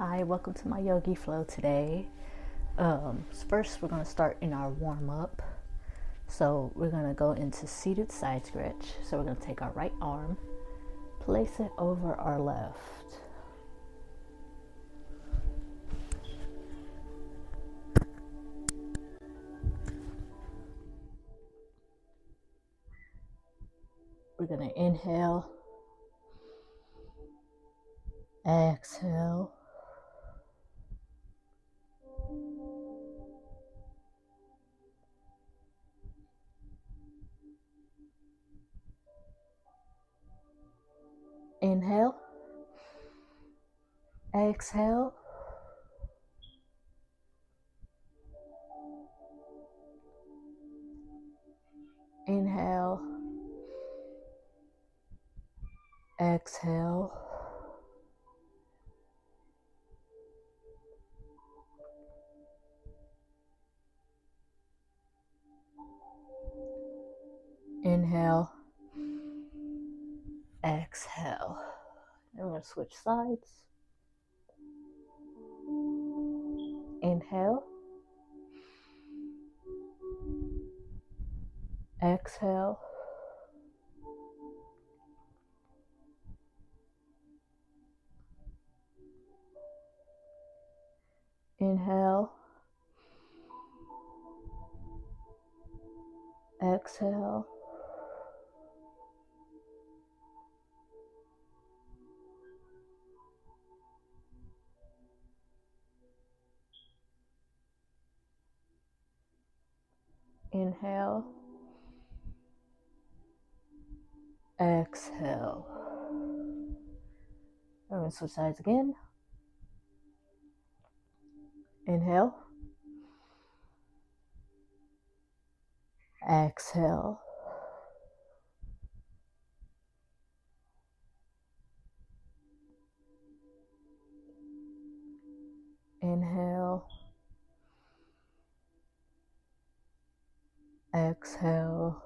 Hi, welcome to my yogi flow today. First, we're going to start in our warm up. So, we're going to go into seated side stretch. So, we're going to take our right arm, place it over our left. We're going to inhale, exhale, inhale, exhale, inhale, exhale, inhale, exhale. And we're going to switch sides. Inhale, exhale, inhale, exhale, inhale, exhale. We're going to switch sides again. Inhale, exhale, inhale, exhale,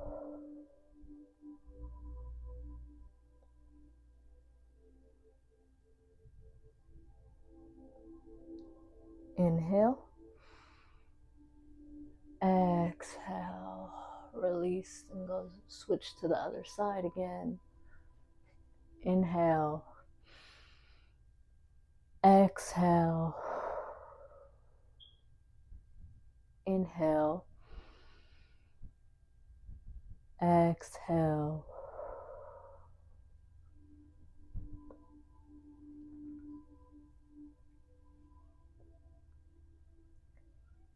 inhale, exhale. Release and go switch to the other side again. Inhale, exhale, inhale, exhale,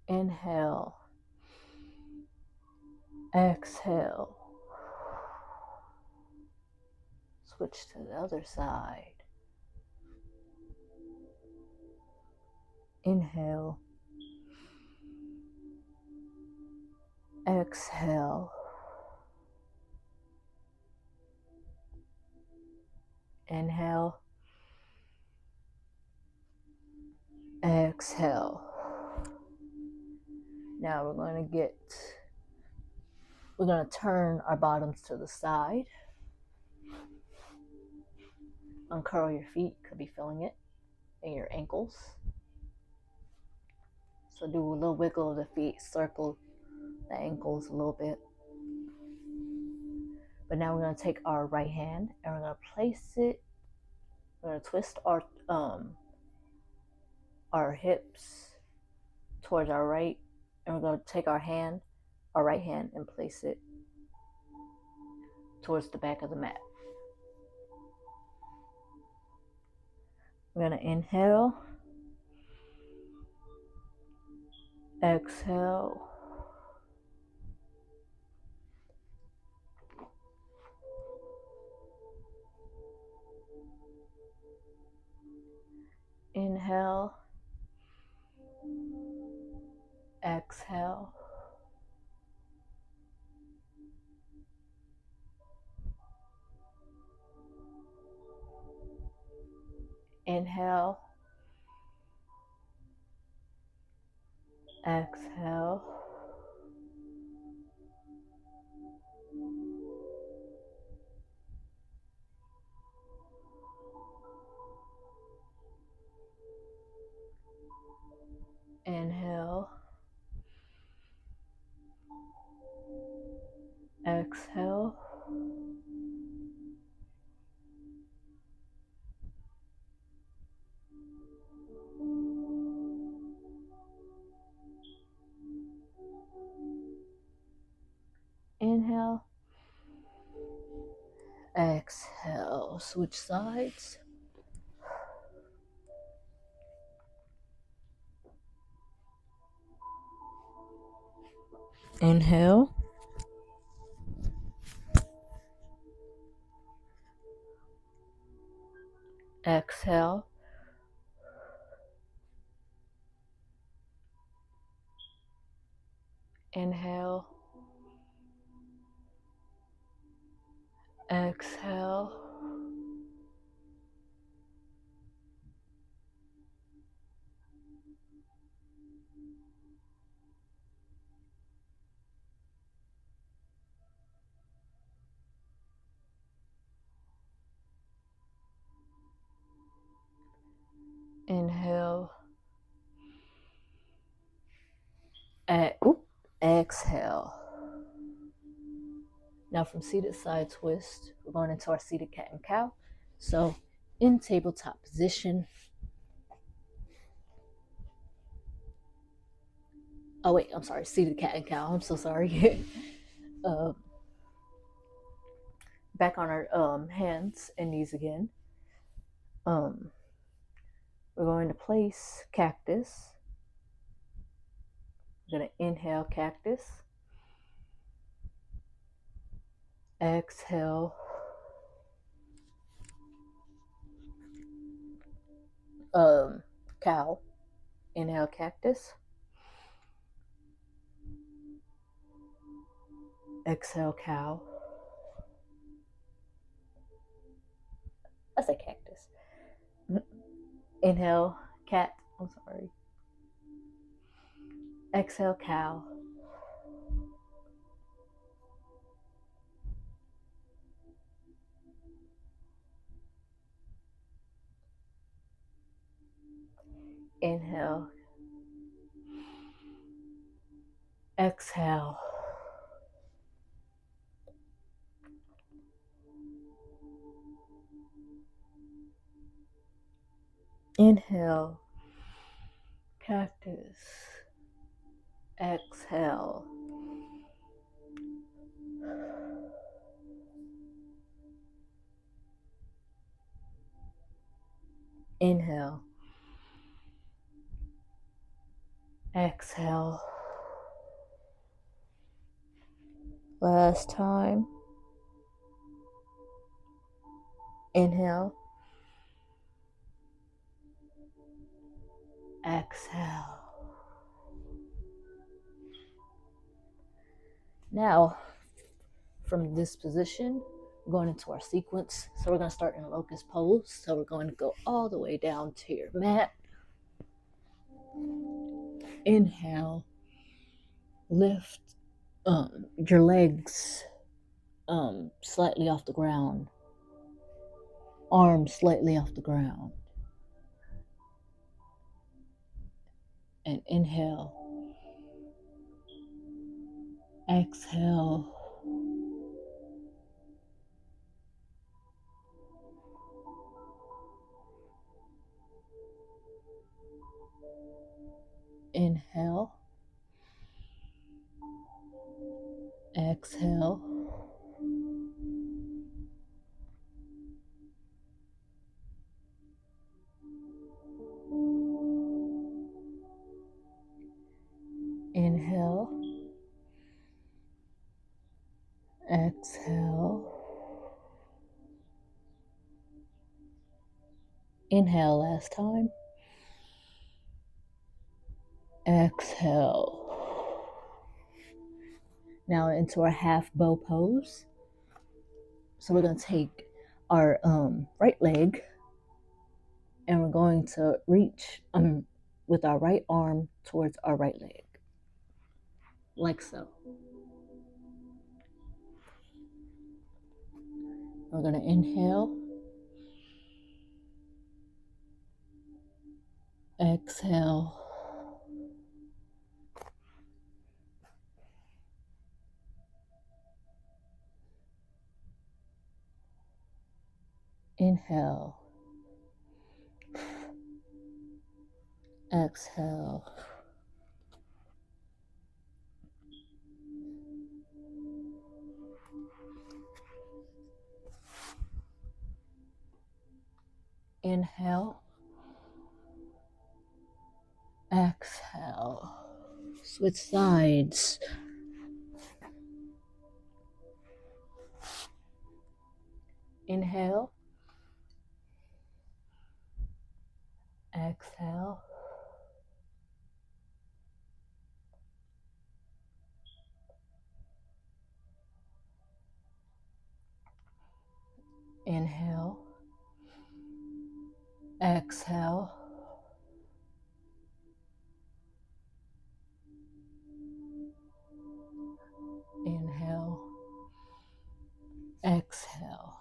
inhale, exhale. Switch to the other side. Inhale, exhale, inhale, exhale. Now we're going to turn our bottoms to the side. Uncurl your feet, could be feeling it, and your ankles. So do a little wiggle of the feet, circle the ankles a little bit. But now we're going to take our right hand and we're going to place it, we're going to twist our hips towards our right, and we're going to take our right hand, and place it towards the back of the mat. We're going to inhale, exhale, inhale, exhale, inhale, exhale, Inhale. Exhale. Inhale. Exhale. Switch sides. Inhale. Exhale. Inhale. Exhale. Inhale. Exhale. Now from seated side twist, we're going into our seated cat and cow. So in tabletop position. Oh wait, I'm sorry, seated cat and cow. I'm so sorry. uh, back on our hands and knees again. We're going to place cactus. We're going to inhale cactus. Exhale. Cow. Inhale cactus. Exhale cow. I say cactus. Inhale cat. I'm sorry. Exhale cow. Inhale. Exhale. Inhale. Cactus. Exhale. Inhale. Exhale. Last time. Inhale. Exhale. Now, from this position, we're going into our sequence. So we're going to start in locust pose. So we're going to go all the way down to your mat. Inhale. Lift your legs slightly off the ground. Arms slightly off the ground. And inhale. Exhale. Inhale. Exhale. Inhale. Exhale. Inhale last time. Exhale. Now into our half bow pose. So we're going to take our right leg and we're going to reach with our right arm towards our right leg. Like so. We're going to inhale. Exhale. Inhale. Exhale. Inhale. Exhale. Switch sides. Inhale. Exhale. Inhale. Exhale. Inhale. Exhale.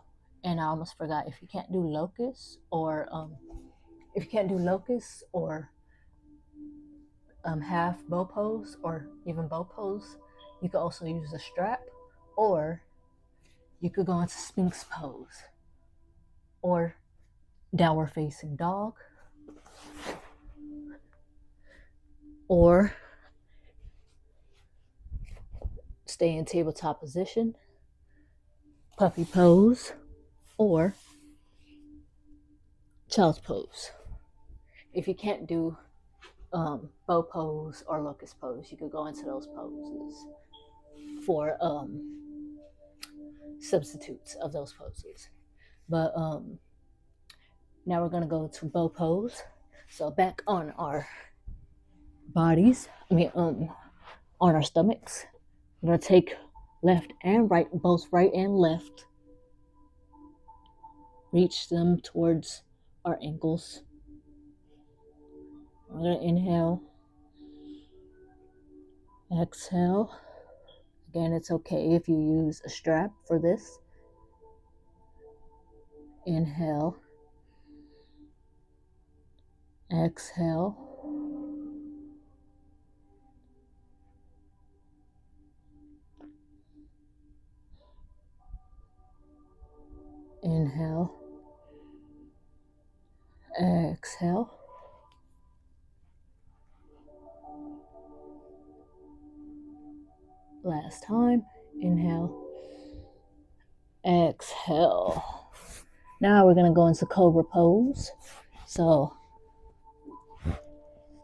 And I almost forgot, if you can't do locust or half bow pose or even bow pose, you could also use a strap, or you could go into Sphinx pose or downward facing dog, or stay in tabletop position, puppy pose, or child's pose. If you can't do bow pose or locust pose, you could go into those poses for substitutes of those poses. But now we're going to go to bow pose. So back on our bodies, on our stomachs, we're going to take left and right, both right and left, reach them towards our ankles. We're going to inhale, exhale. Again, it's okay if you use a strap for this. Inhale, exhale, inhale, exhale, last time. Inhale, exhale. Now we're going to go into cobra pose. So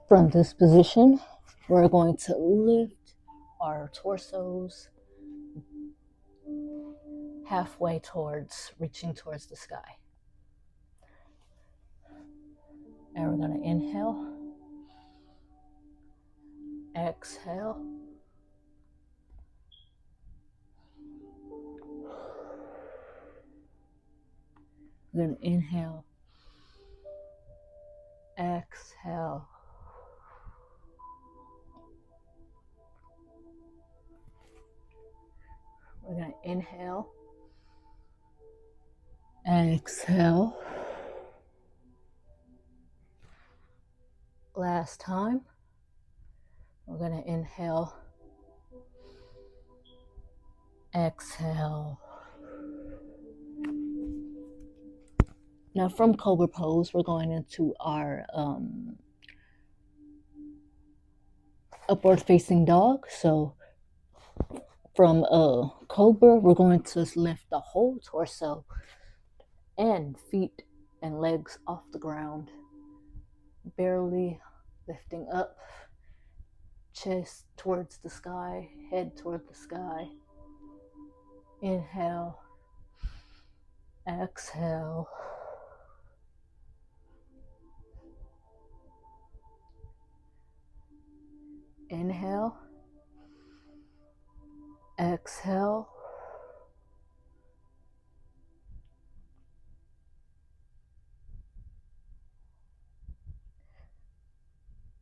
from this position, we're going to lift our torsos halfway towards, reaching towards the sky. And we're going to inhale, exhale, we're going to inhale, exhale, we're going to inhale, exhale, last time. We're going to inhale, exhale. Now from cobra pose, we're going into our upward facing dog. So from cobra, we're going to lift the whole torso and feet and legs off the ground, barely lifting up, chest towards the sky, head toward the sky. Inhale, exhale, inhale, exhale,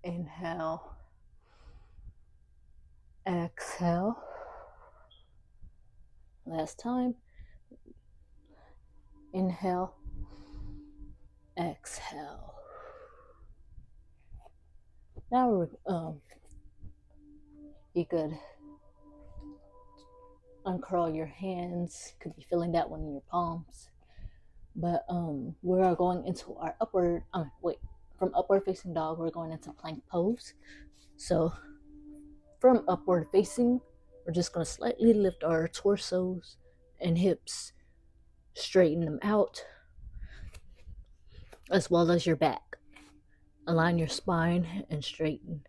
inhale, exhale. Last time. Inhale, exhale. Now you could uncurl your hands. Could be feeling that one in your palms. But we are going into our upward. From upward facing dog, we're going into plank pose. So from upward facing, we're just going to slightly lift our torsos and hips, straighten them out, as well as your back. Align your spine and straighten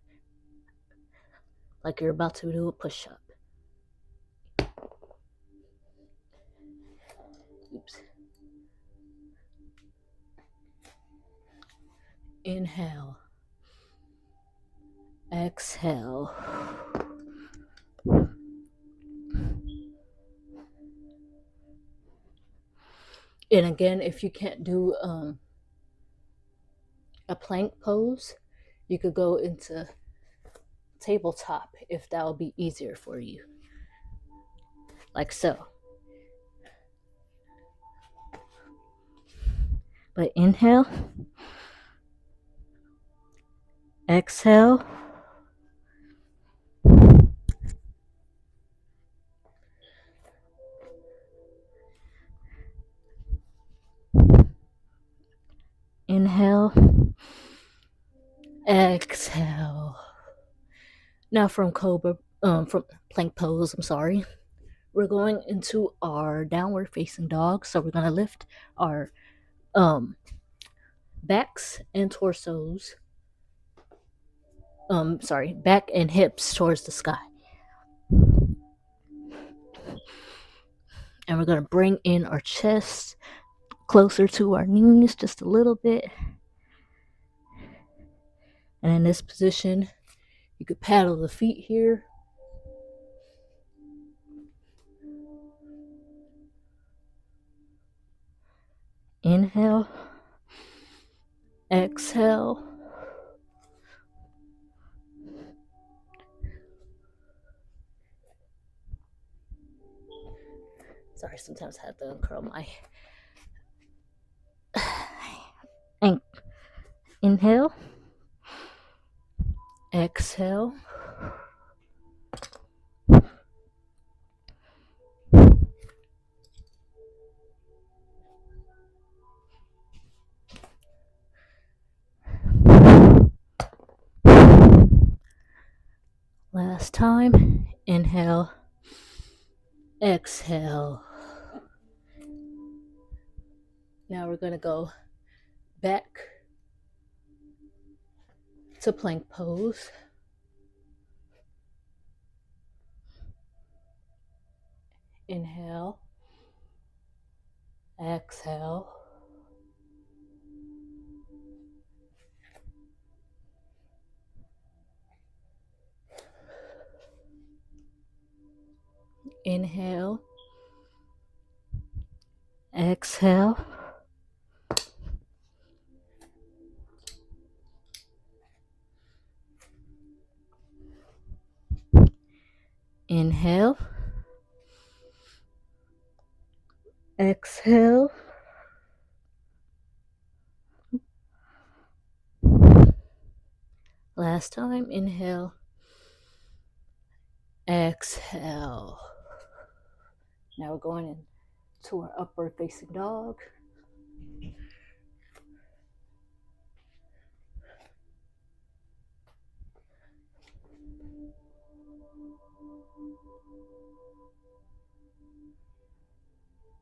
like you're about to do a push up. Oops. Inhale. Exhale. And again, if you can't do a plank pose, you could go into tabletop if that will be easier for you. Like so. But inhale. Exhale. Inhale. Exhale. Now from from plank pose, I'm sorry. We're going into our downward facing dog. So we're gonna lift our backs and torsos. Back and hips towards the sky. And we're gonna bring in our chest closer to our knees just a little bit. And in this position, you could paddle the feet here. Inhale. Exhale. Sorry, sometimes I have to uncurl my ankle. Inhale. Exhale. Last time. Inhale. Exhale. Now we're going to go back to plank pose. Inhale. Exhale. Inhale. Exhale. Inhale. Exhale. Last time. Inhale. Exhale. Now we're going into our upward facing dog.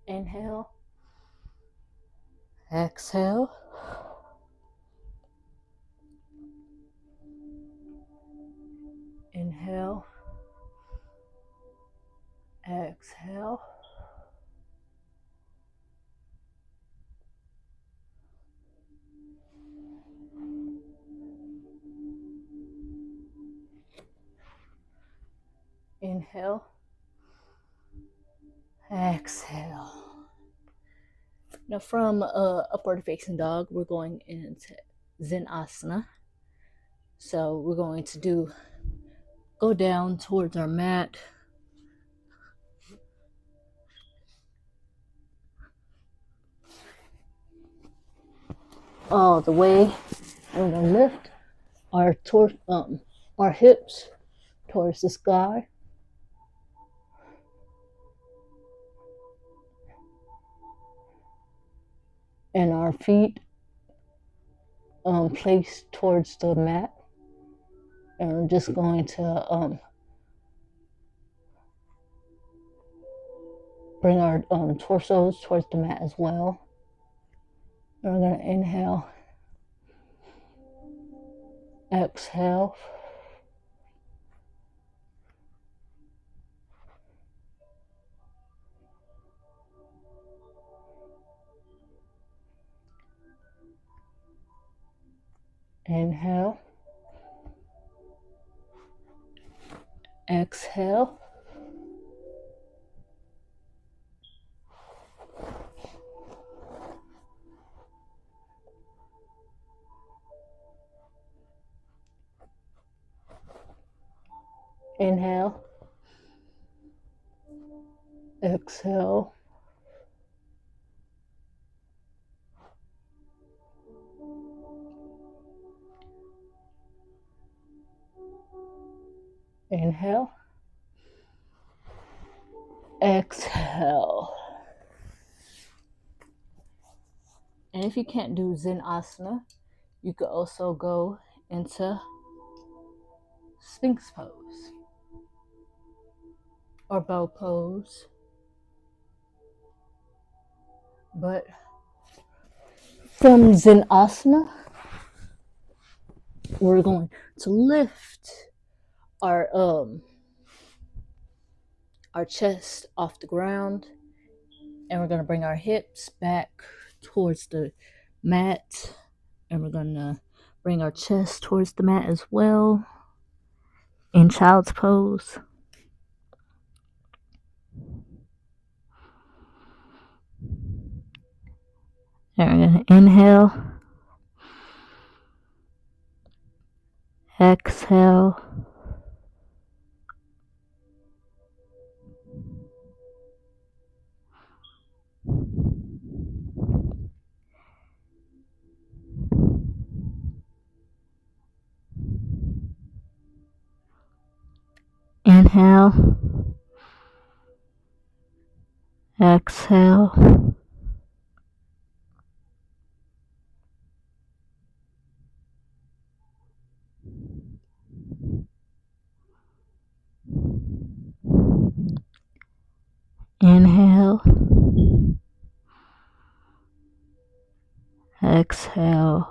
Inhale. Exhale. Inhale. Exhale. Inhale. Exhale. Now from upward facing dog, we're going into Zen Asana. So we're going to go down towards our mat. All the way. We're going to lift our hips towards the sky. and our feet placed towards the mat. And we're just going to bring our torsos towards the mat as well. And we're going to inhale, exhale, inhale, exhale, inhale, exhale, inhale, exhale. And if you can't do Zen Asana, you could also go into Sphinx pose or bow pose. But from Zen Asana, we're going to lift our chest off the ground, and we're going to bring our hips back towards the mat, and we're going to bring our chest towards the mat as well in child's pose. And we're going to inhale, exhale, inhale, exhale, inhale, exhale,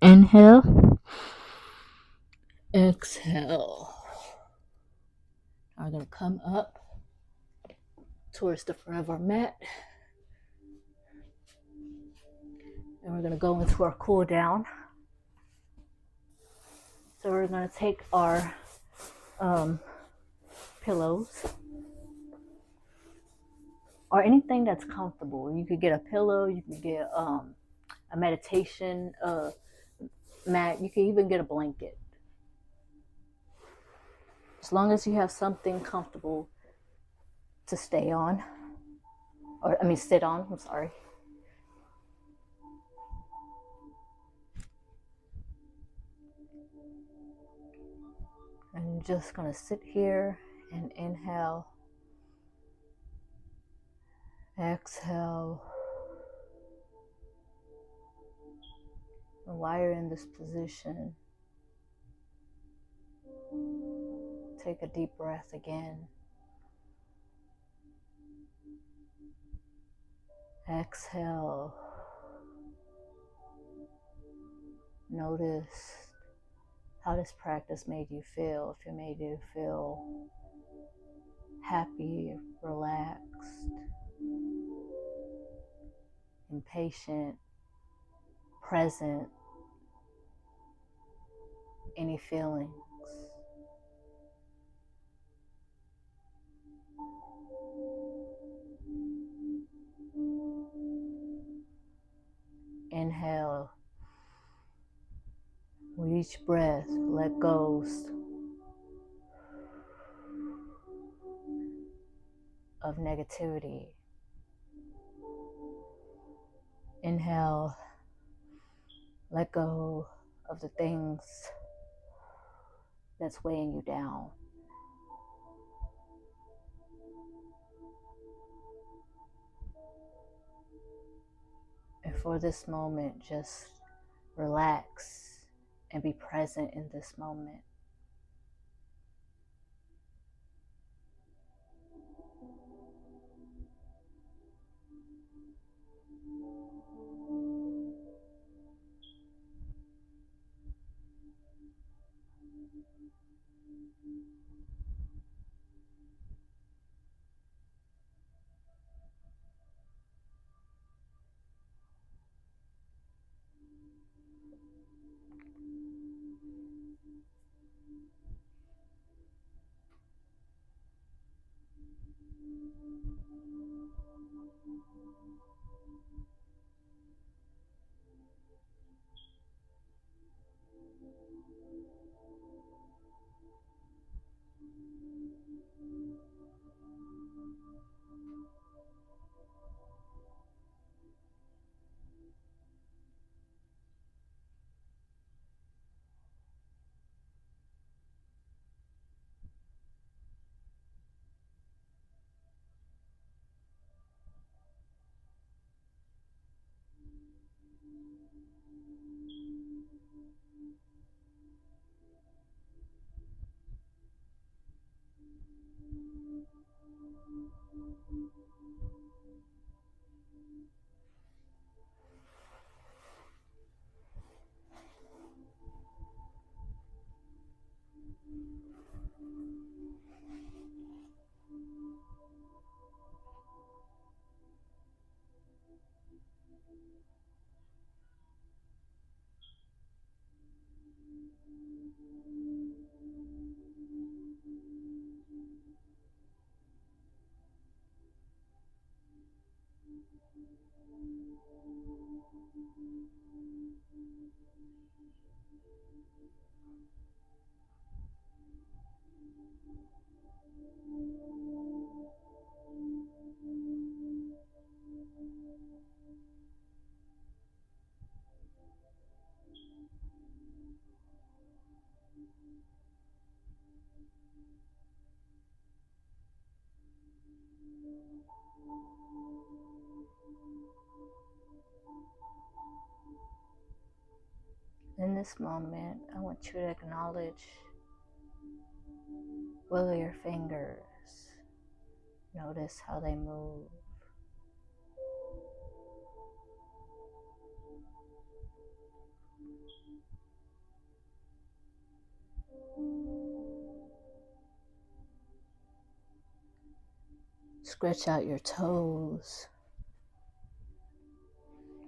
inhale, exhale. I'm going to come up towards the front of our mat, and we're going to go into our cool down. So we're going to take our pillows or anything that's comfortable. You could get a pillow, you could get a meditation mat, you could even get a blanket. As long as you have something comfortable to stay on, sit on, I'm sorry. I'm just gonna sit here and inhale, exhale. And while you're in this position, take a deep breath again. Exhale. Notice how this practice made you feel. If it made you feel happy, relaxed, impatient, present, any feelings. Inhale. each breath, let go of negativity. Inhale, let go of the things that's weighing you down. And for this moment, just relax and be present in this moment. In this moment, I want you to acknowledge wiggle your fingers. Notice how they move. Stretch out your toes.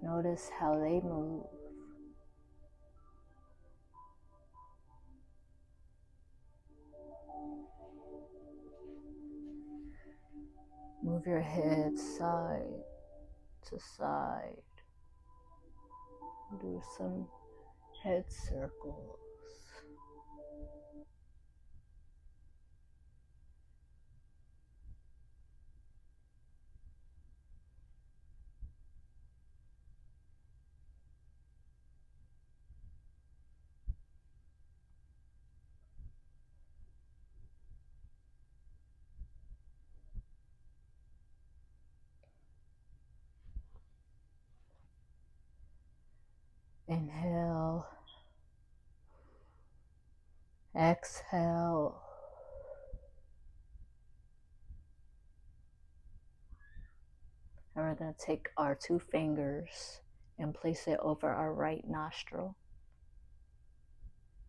Notice how they move. Move your head side to side. Do some head circles. Inhale. Exhale. And we're going to take our two fingers and place it over our right nostril.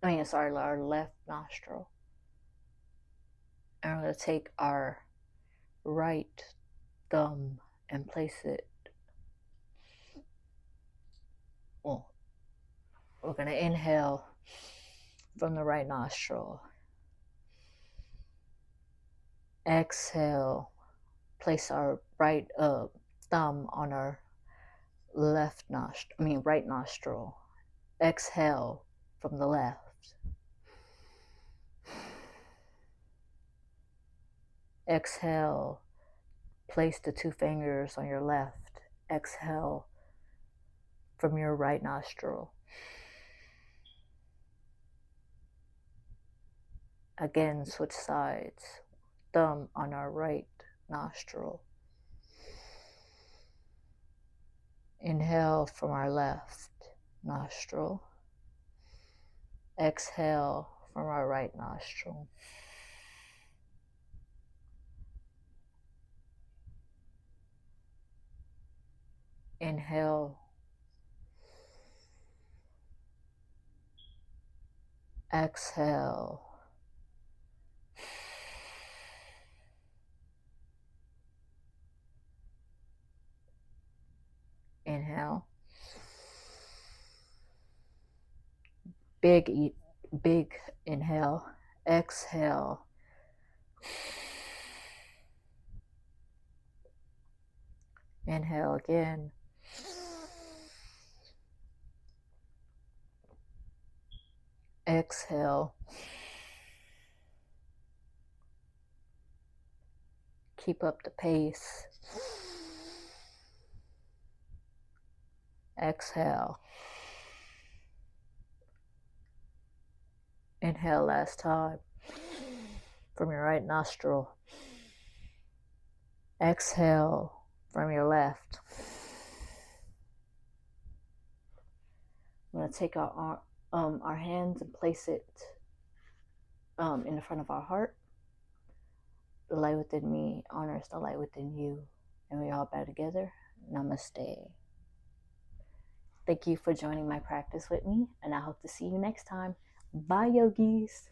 Our left nostril. And we're going to take our right thumb and place it, well, we're going to inhale from the right nostril. Exhale, place our right thumb on our right nostril. Exhale, from the left. Exhale, place the 2 fingers on your left. Exhale from your right nostril. Again, switch sides. Thumb on our right nostril. Inhale from our left nostril. Exhale from our right nostril. Inhale. Exhale. Inhale. Big inhale. Exhale. Inhale again. Exhale. Keep up the pace. Exhale. Inhale last time from your right nostril. Exhale from your left. I'm going to take our hands and place it in the front of our heart. The light within me honors the light within you. And we all bow together. Namaste. Thank you for joining my practice with me, and I hope to see you next time. Bye, yogis.